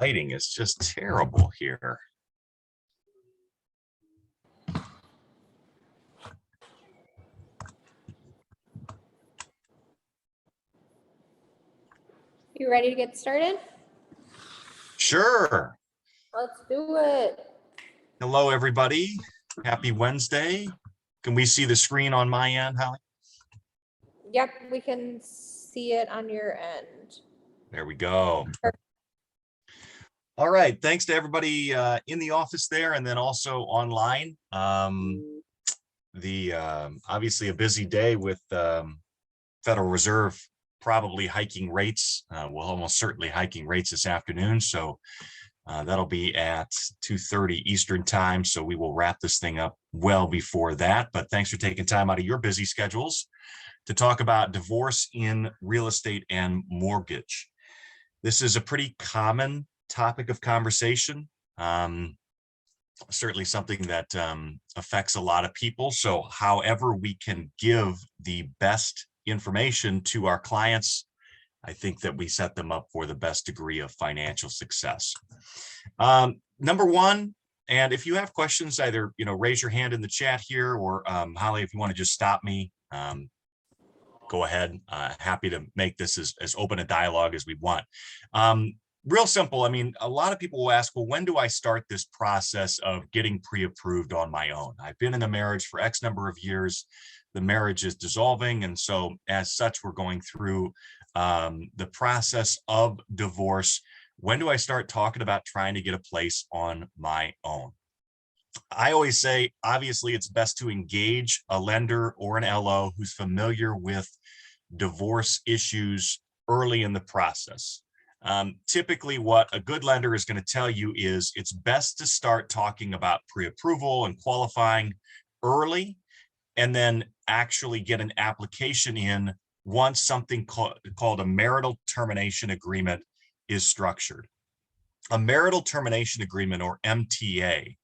Lighting is just terrible here. You ready to get started? Sure. Let's do it. Hello, everybody. Happy Wednesday. Can we see the screen on my end, Holly? Yep, we can see it on your end. There we go. Perfect. All right. Thanks to everybody in the office there and then also online. Obviously a busy day with Federal Reserve probably hiking rates. Well, almost certainly hiking rates this afternoon. So that'll be at 2:30 Eastern time. So we will wrap this thing up well before that. But thanks for taking time out of your busy schedules to talk about divorce in real estate and mortgage. This is a pretty common topic of conversation. Certainly something that affects a lot of people. So however we can give the best information to our clients, I think that we set them up for the best degree of financial success. Number one, and if you have questions, either raise your hand in the chat here, or Holly, if you want to just stop me, go ahead. Happy to make this as open a dialogue as we want. Real simple. I mean, a lot of people will ask, well, when do I start this process of getting pre-approved on my own? I've been in a marriage for X number of years. The marriage is dissolving. And so as such, we're going through the process of divorce. When do I start talking about trying to get a place on my own? I always say, obviously, it's best to engage a lender or an LO who's familiar with divorce issues early in the process. Typically, what a good lender is going to tell you is it's best to start talking about pre-approval and qualifying early, and then actually get an application in once something called a marital termination agreement is structured. A marital termination agreement, or MTA,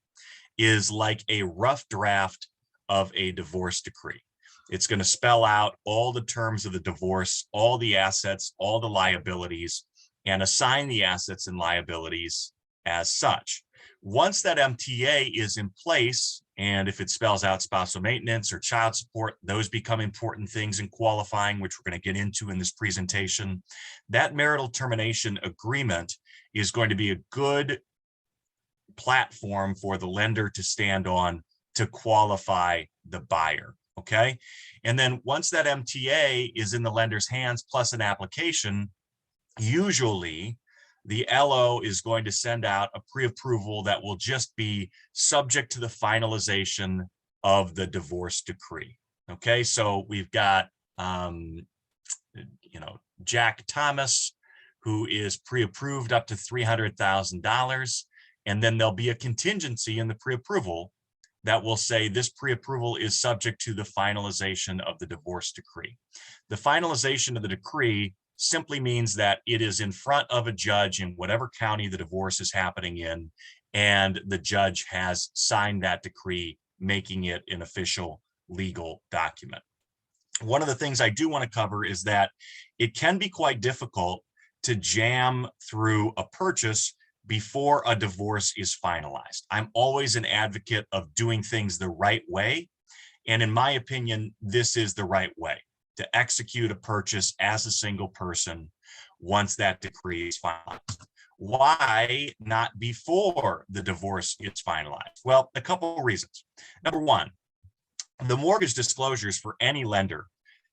is like a rough draft of a divorce decree. It's going to spell out all the terms of the divorce, all the assets, all the liabilities, and assign the assets and liabilities as such. Once that MTA is in place, and if it spells out spousal maintenance or child support, those become important things in qualifying, which we're going to get into in this presentation. That marital termination agreement is going to be a good platform for the lender to stand on to qualify the buyer. Okay. And then once that MTA is in the lender's hands plus an application, usually the LO is going to send out a pre-approval that will just be subject to the finalization of the divorce decree. Okay. So we've got, Jack Thomas, who is pre-approved up to $300,000. And then there'll be a contingency in the pre-approval that will say this pre-approval is subject to the finalization of the divorce decree. The finalization of the decree simply means that it is in front of a judge in whatever county the divorce is happening in, and the judge has signed that decree, making it an official legal document. One of the things I do want to cover is that it can be quite difficult to jam through a purchase before a divorce is finalized. I'm always an advocate of doing things the right way. And in my opinion, this is the right way to execute a purchase as a single person once that decree is finalized. Why not before the divorce is finalized? Well, a couple of reasons. Number one, the mortgage disclosures for any lender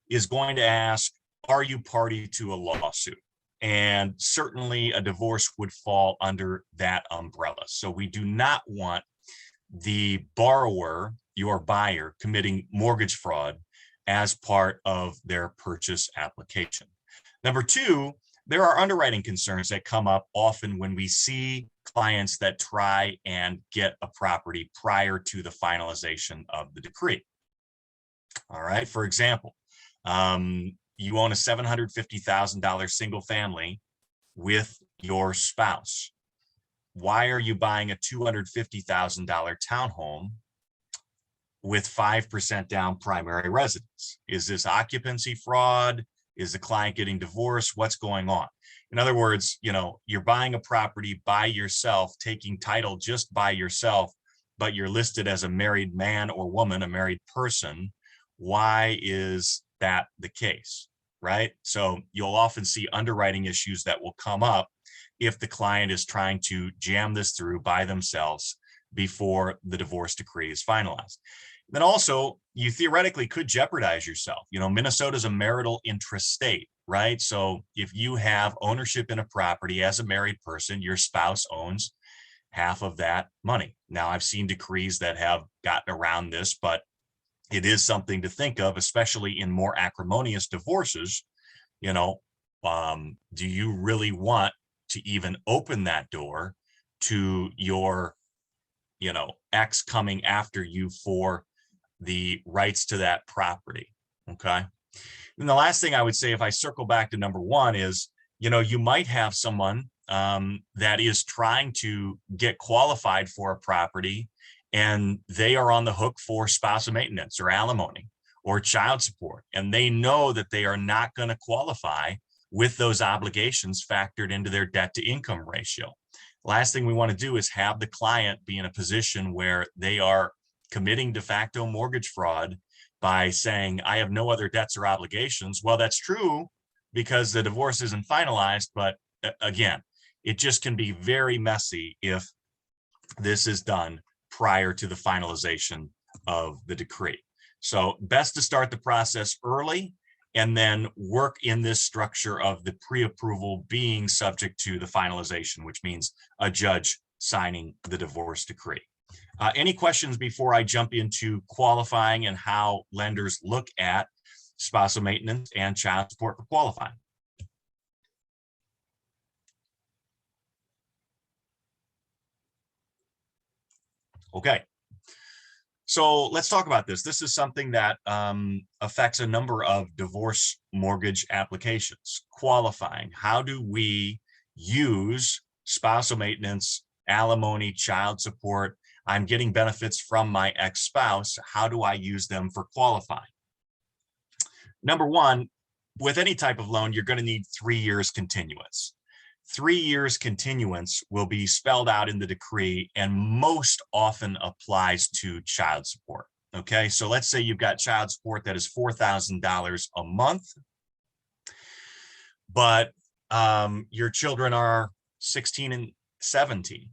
is going to ask, are you party to a lawsuit? And certainly a divorce would fall under that umbrella. So we do not want the borrower, your buyer, committing mortgage fraud as part of their purchase application. Number two, there are underwriting concerns that come up often when we see clients that try and get a property prior to the finalization of the decree. All right, for example, you own a $750,000 single family with your spouse. Why are you buying a $250,000 townhome with 5% down primary residence? Is this occupancy fraud? Is the client getting divorced? What's going on? In other words, you're buying a property by yourself, taking title just by yourself, but you're listed as a married man or woman, a married person. Why is that the case, right? So you'll often see underwriting issues that will come up if the client is trying to jam this through by themselves before the divorce decree is finalized. Then also, you theoretically could jeopardize yourself. Minnesota is a marital interest state, right? So if you have ownership in a property as a married person, your spouse owns half of that money. Now, I've seen decrees that have gotten around this, but it is something to think of, especially in more acrimonious divorces. Do you really want to even open that door to your, ex coming after you for the rights to that property? Okay. And the last thing I would say, if I circle back to number one, is, you might have someone that is trying to get qualified for a property, and they are on the hook for spousal maintenance or alimony or child support, and they know that they are not going to qualify with those obligations factored into their debt to income ratio. Last thing we want to do is have the client be in a position where they are committing de facto mortgage fraud by saying, I have no other debts or obligations. Well, that's true because the divorce isn't finalized, but again, it just can be very messy if this is done prior to the finalization of the decree. So best to start the process early and then work in this structure of the pre-approval being subject to the finalization, which means a judge signing the divorce decree. Any questions before I jump into qualifying and how lenders look at spousal maintenance and child support for qualifying? Okay. So let's talk about this. This is something that affects a number of divorce mortgage applications. Qualifying. How do we use spousal maintenance, alimony, child support? I'm getting benefits from my ex-spouse. How do I use them for qualifying? Number one, with any type of loan, you're going to need 3 years continuance. 3 years continuance will be spelled out in the decree and most often applies to child support. Okay, so let's say you've got child support that is $4,000 a month, but your children are 16 and 17.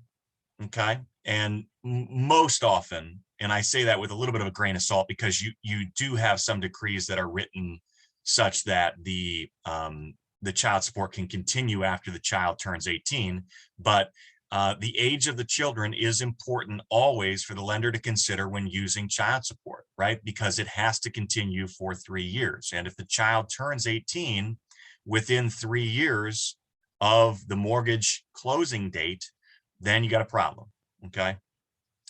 Okay, and most often, and I say that with a little bit of a grain of salt because you do have some decrees that are written such that the child support can continue after the child turns 18, but the age of the children is important always for the lender to consider when using child support, right? Because it has to continue for 3 years. And if the child turns 18 within 3 years of the mortgage closing date, then you got a problem, okay?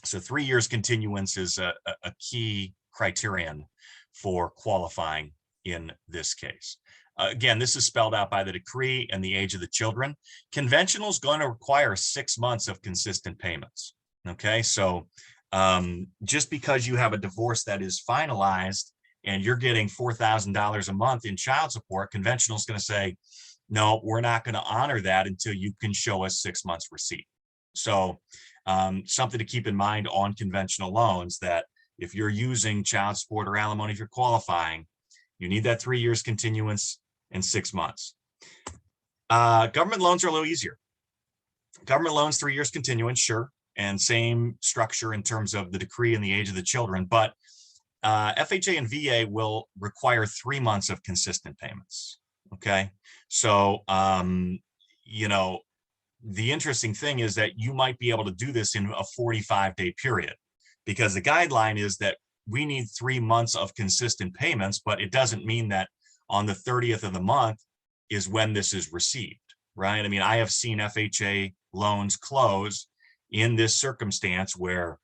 So 3 years continuance is a key criterion for qualifying in this case. Again, this is spelled out by the decree and the age of the children. Conventional is going to require 6 months of consistent payments. Okay, so just because you have a divorce that is finalized and you're getting $4,000 a month in child support, conventional is going to say, no, we're not going to honor that until you can show us 6 months receipt. So something to keep in mind on conventional loans, that if you're using child support or alimony, if you're qualifying, you need that 3 years continuance and 6 months. Government loans are a little easier. Government loans, 3 years continuance, sure, and same structure in terms of the decree and the age of the children, but FHA and VA will require 3 months of consistent payments. Okay, so the interesting thing is that you might be able to do this in a 45-day period, because the guideline is that we need 3 months of consistent payments, but it doesn't mean that on the 30th of the month is when this is received, right? I mean, I have seen FHA loans close in this circumstance where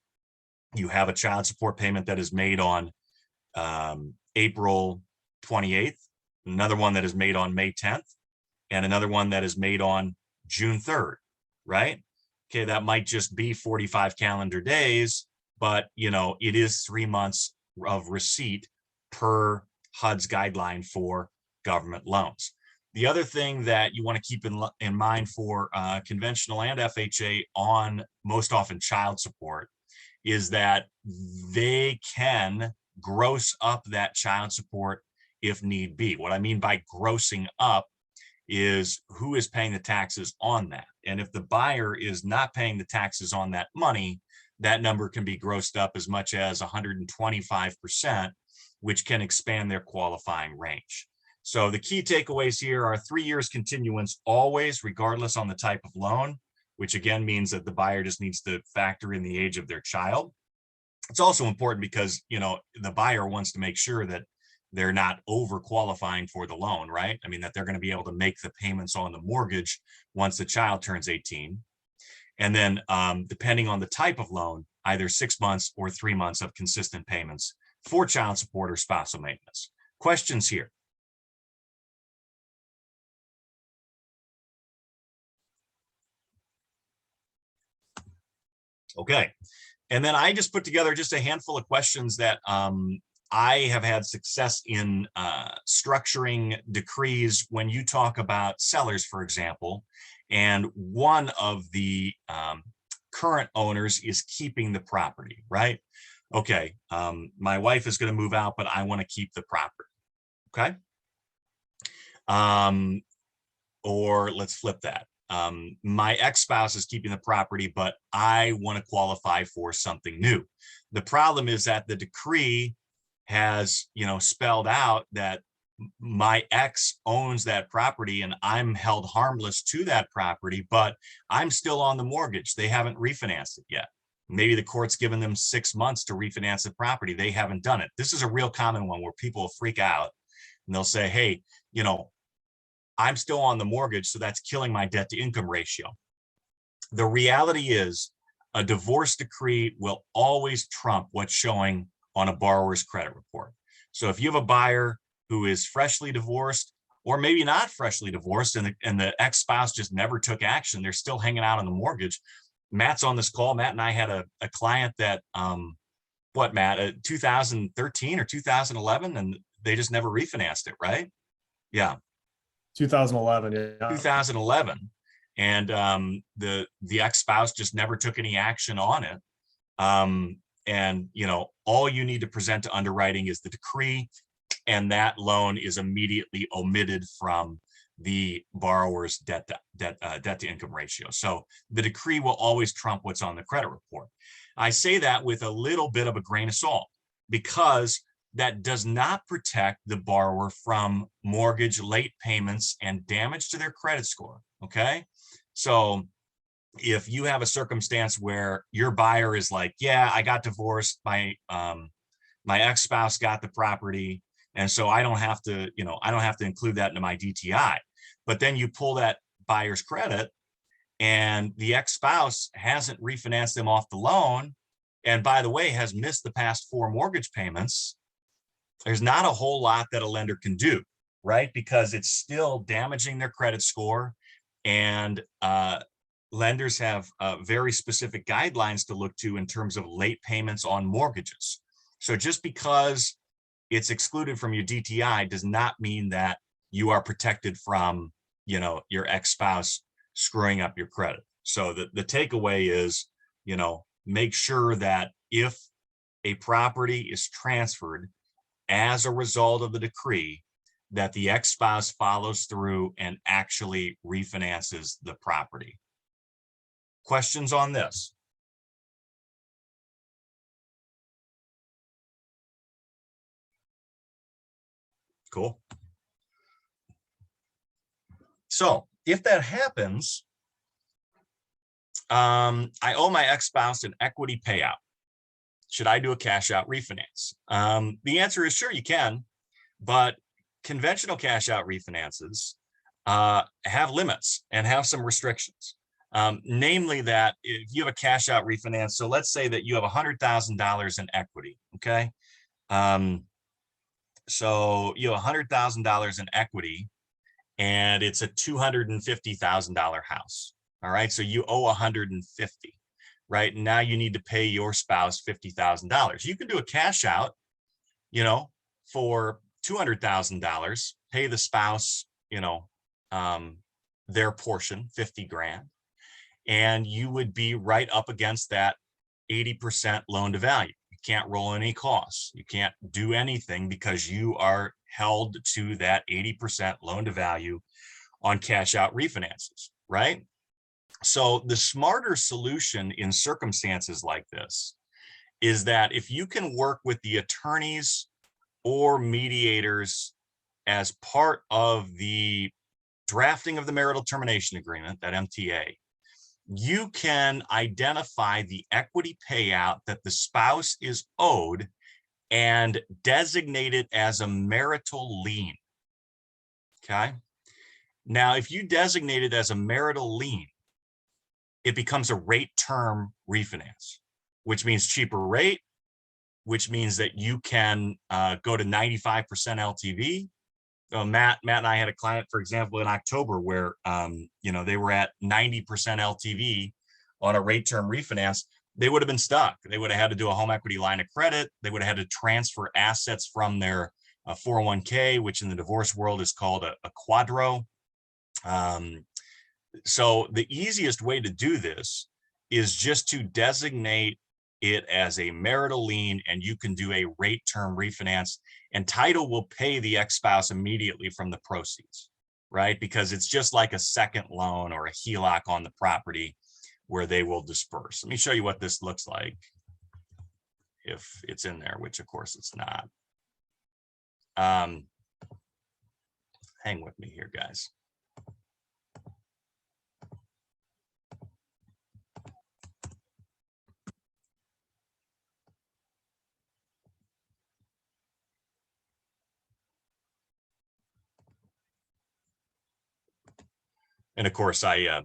you have a child support payment that is made on April 28th, another one that is made on May 10th, and another one that is made on June 3rd, right? Okay, that might just be 45 calendar days, but it is 3 months of receipt per HUD's guideline for government loans. The other thing that you want to keep in mind for conventional and FHA on most often child support is that they can gross up that child support if need be. What I mean by grossing up is who is paying the taxes on that. And if the buyer is not paying the taxes on that money, that number can be grossed up as much as 125%, which can expand their qualifying range. So the key takeaways here are 3 years continuance always, regardless on the type of loan, which again means that the buyer just needs to factor in the age of their child. It's also important because, the buyer wants to make sure that they're not over qualifying for the loan, right? I mean, that they're going to be able to make the payments on the mortgage once the child turns 18. And then depending on the type of loan, either 6 months or 3 months of consistent payments for child support or spousal maintenance. Questions here? Okay. And then I just put together just a handful of questions that I have had success in structuring decrees when you talk about sellers, for example, and one of the current owners is keeping the property, right? Okay, my wife is going to move out, but I want to keep the property, okay? Or let's flip that. My ex-spouse is keeping the property, but I want to qualify for something new. The problem is that the decree has, spelled out that my ex owns that property and I'm held harmless to that property, but I'm still on the mortgage. They haven't refinanced it yet. Maybe the court's given them 6 months to refinance the property. They haven't done it. This is a real common one where people freak out and they'll say, hey, I'm still on the mortgage, so that's killing my debt to income ratio. The reality is a divorce decree will always trump what's showing on a borrower's credit report. So if you have a buyer who is freshly divorced, or maybe not freshly divorced, and the ex-spouse just never took action, they're still hanging out on the mortgage. Matt's on this call. Matt and I had a client that, 2013 or 2011, and they just never refinanced it, right? Yeah. 2011, yeah. 2011, and the ex-spouse just never took any action on it. And all you need to present to underwriting is the decree, and that loan is immediately omitted from the borrower's debt to income ratio. So the decree will always trump what's on the credit report. I say that with a little bit of a grain of salt, because that does not protect the borrower from mortgage late payments and damage to their credit score, okay? So if you have a circumstance where your buyer is like, yeah, I got divorced, my ex-spouse got the property, and so I don't have to include that into my DTI. But then you pull that buyer's credit and the ex-spouse hasn't refinanced them off the loan, and by the way, has missed the past 4 mortgage payments, there's not a whole lot that a lender can do, right? Because it's still damaging their credit score, and lenders have very specific guidelines to look to in terms of late payments on mortgages. So just because it's excluded from your DTI does not mean that you are protected from, your ex-spouse screwing up your credit. So the takeaway is, make sure that if a property is transferred as a result of the decree, that the ex-spouse follows through and actually refinances the property. Questions on this? Cool. So if that happens, I owe my ex-spouse an equity payout. Should I do a cash out refinance? The answer is sure, you can, but conventional cash out refinances have limits and have some restrictions. Namely that if you have a cash out refinance, so let's say that you have $100,000 in equity, okay? So you have $100,000 in equity and it's a $250,000 house. All right, so you owe $150,000, right? Now you need to pay your spouse $50,000. You can do a cash out, for $200,000, pay the spouse, their portion, 50 grand, and you would be right up against that 80% loan to value. You can't roll any costs. You can't do anything because you are held to that 80% loan to value on cash out refinances, right? So the smarter solution in circumstances like this is that if you can work with the attorneys or mediators as part of the drafting of the marital termination agreement, that MTA, you can identify the equity payout that the spouse is owed and designate it as a marital lien. Okay. Now, if you designate it as a marital lien, it becomes a rate term refinance, which means cheaper rate, which means that you can go to 95% LTV. Matt and I had a client, for example, in October where, they were at 90% LTV on a rate term refinance. They would have been stuck. They would have had to do a home equity line of credit. They would have had to transfer assets from their 401k, which in the divorce world is called a quadro. So the easiest way to do this is just to designate it as a marital lien, and you can do a rate term refinance, and title will pay the ex-spouse immediately from the proceeds, right? Because it's just like a second loan or a HELOC on the property where they will disperse. Let me show you what this looks like if it's in there, which of course it's not. Hang with me here, guys. And of course, I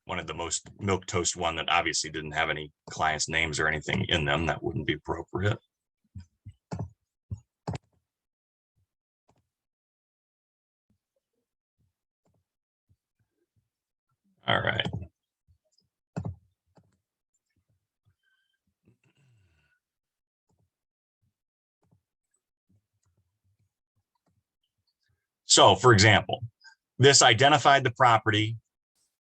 wanted the most milquetoast one that obviously didn't have any clients' names or anything in them. That wouldn't be appropriate. All right. So, for example, this identified the property.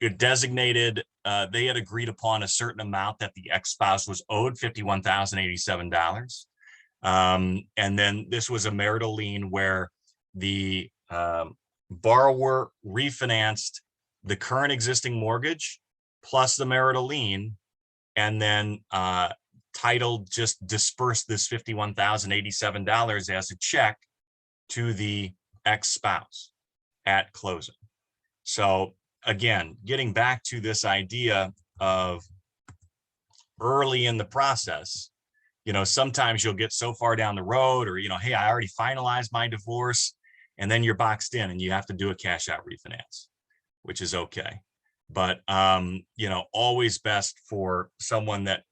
It designated, they had agreed upon a certain amount that the ex-spouse was owed, $51,087. And then this was a marital lien where the borrower refinanced the current existing mortgage plus the marital lien, and then title just dispersed this $51,087 as a check to the ex-spouse at closing. So again, getting back to this idea of early in the process, sometimes you'll get so far down the road, or, hey, I already finalized my divorce, and then you're boxed in and you have to do a cash out refinance, which is okay. But, always best for someone that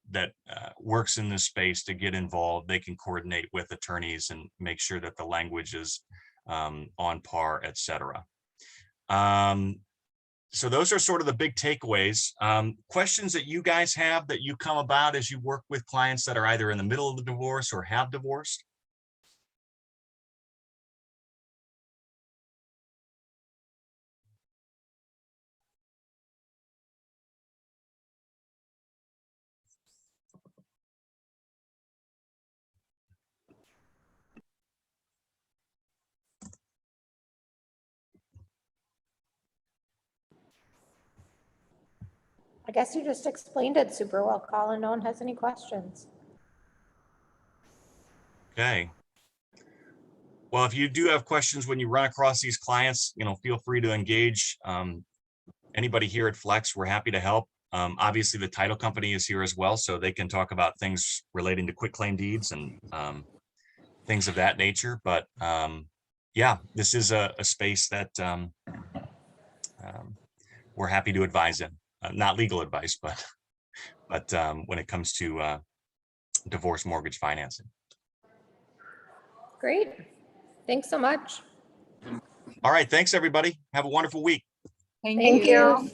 works in this space to get involved. They can coordinate with attorneys and make sure that the language is on par, et cetera. So those are sort of the big takeaways. Questions that you guys have that you come about as you work with clients that are either in the middle of the divorce or have divorced? I guess you just explained it super well, Colin. No one has any questions. Okay. Well, if you do have questions when you run across these clients, feel free to engage. Anybody here at Flex, we're happy to help. Obviously, the title company is here as well, so they can talk about things relating to quitclaim deeds and things of that nature. But yeah, this is a space that we're happy to advise in. Not legal advice, but when it comes to divorce mortgage financing. Great. Thanks so much. All right. Thanks, everybody. Have a wonderful week. Thank you.